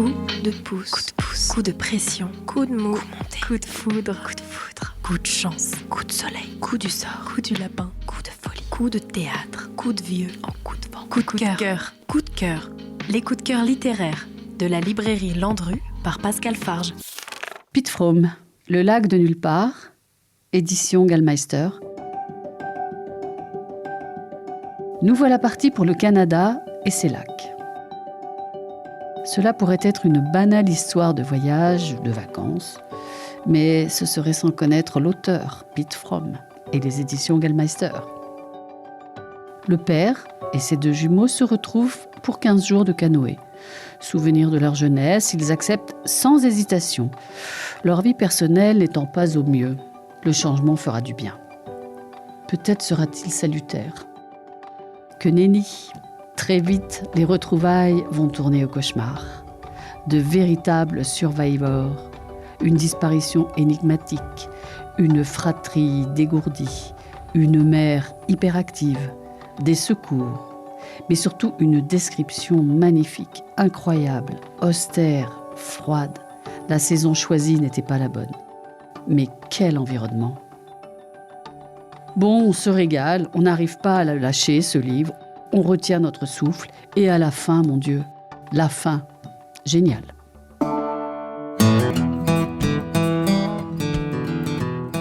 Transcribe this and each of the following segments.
Coup de pouce. Coup de pouce. Coup de pression. Coup de mou. Coup monté. Coup de foudre. Coup de foudre. Coup de chance. Coup de soleil. Coup du sort. Coup du lapin. Coup de folie. Coup de théâtre. Coup de vieux. En coup de vent. Coup de cœur. Coup de cœur. Les coups de cœur littéraires de la librairie Landru par Pascal Farge. Piet Fromm, Le lac de nulle part, édition Gallmeister. Nous voilà partis pour le Canada et ses lacs. Cela pourrait être une banale histoire de voyage ou de vacances, mais ce serait sans connaître l'auteur, Piet Fromm, et les éditions Gallmeister. Le père et ses deux jumeaux se retrouvent pour 15 jours de canoë. Souvenir de leur jeunesse, ils acceptent sans hésitation. Leur vie personnelle n'étant pas au mieux, le changement fera du bien. Peut-être sera-t-il salutaire. Que nenni! Très vite, les retrouvailles vont tourner au cauchemar. De véritables survivors, une disparition énigmatique, une fratrie dégourdie, une mère hyperactive, des secours, mais surtout une description magnifique, incroyable, austère, froide. La saison choisie n'était pas la bonne. Mais quel environnement! Bon, on se régale, on n'arrive pas à le lâcher, ce livre. On retient notre souffle. Et à la fin, mon Dieu, la fin, génial.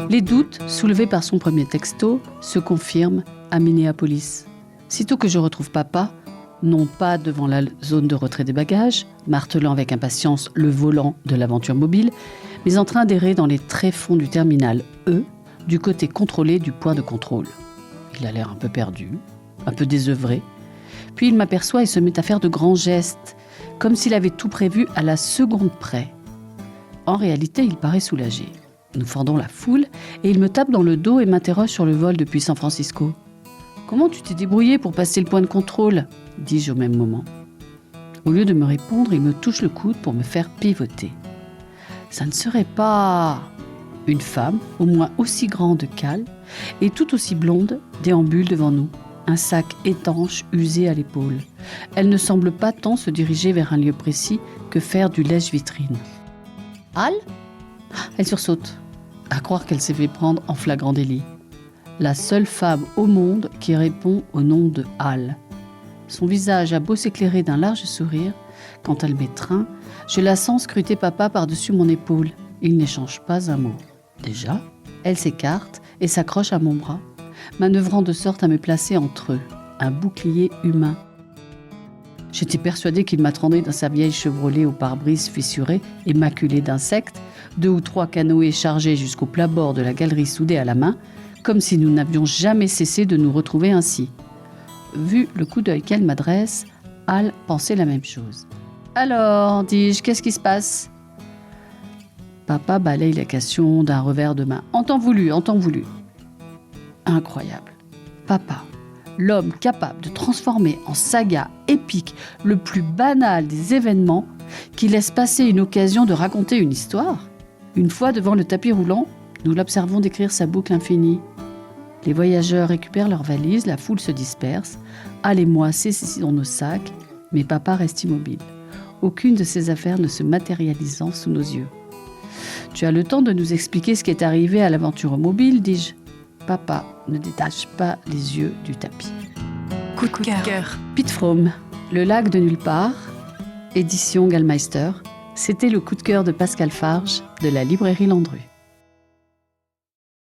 Les doutes soulevés par son premier texto se confirment à Minneapolis. Sitôt que je retrouve papa, non pas devant la zone de retrait des bagages, martelant avec impatience le volant de l'aventure mobile, mais en train d'errer dans les tréfonds du terminal E, du côté contrôlé du point de contrôle. Il a l'air un peu perdu, un peu désœuvré. Puis il m'aperçoit et se met à faire de grands gestes, comme s'il avait tout prévu à la seconde près. En réalité, il paraît soulagé. Nous fendons la foule et il me tape dans le dos et m'interroge sur le vol depuis San Francisco. « Comment tu t'es débrouillé pour passer le point de contrôle ?» dis-je au même moment. Au lieu de me répondre, il me touche le coude pour me faire pivoter. Ça ne serait pas... Une femme, au moins aussi grande qu'Al, et tout aussi blonde, déambule devant nous, un sac étanche usé à l'épaule. Elle ne semble pas tant se diriger vers un lieu précis que faire du lèche-vitrine. « Al ?» Elle sursaute, à croire qu'elle s'est fait prendre en flagrant délit. La seule femme au monde qui répond au nom de Al. Son visage a beau s'éclairer d'un large sourire, quand elle m'étreint, je la sens scruter papa par-dessus mon épaule. Il n'échange pas un mot. Déjà, elle s'écarte et s'accroche à mon bras, manœuvrant de sorte à me placer entre eux, un bouclier humain. J'étais persuadée qu'il m'attendait dans sa vieille Chevrolet au pare-brise fissuré et maculé d'insectes, 2 ou 3 canoës chargés jusqu'au plat-bord de la galerie soudés à la main, comme si nous n'avions jamais cessé de nous retrouver ainsi. Vu le coup d'œil qu'elle m'adresse, Al pensait la même chose. « Alors, dis-je, qu'est-ce qui se passe ?» Papa balaye la question d'un revers de main. « En temps voulu, en temps voulu. » Incroyable. Papa, l'homme capable de transformer en saga épique le plus banal des événements, qui laisse passer une occasion de raconter une histoire. Une fois devant le tapis roulant, nous l'observons décrire sa boucle infinie. Les voyageurs récupèrent leurs valises, la foule se disperse. Al et moi s'essayons dans nos sacs, mais papa reste immobile. Aucune de ses affaires ne se matérialisant sous nos yeux. « Tu as le temps de nous expliquer ce qui est arrivé à l'aventure mobile, dis-je. Papa ne détache pas les yeux du tapis. Coup de cœur. Piet Fromm, Le lac de nulle part, édition Gallmeister. C'était le coup de cœur de Pascal Farge de la librairie Landru.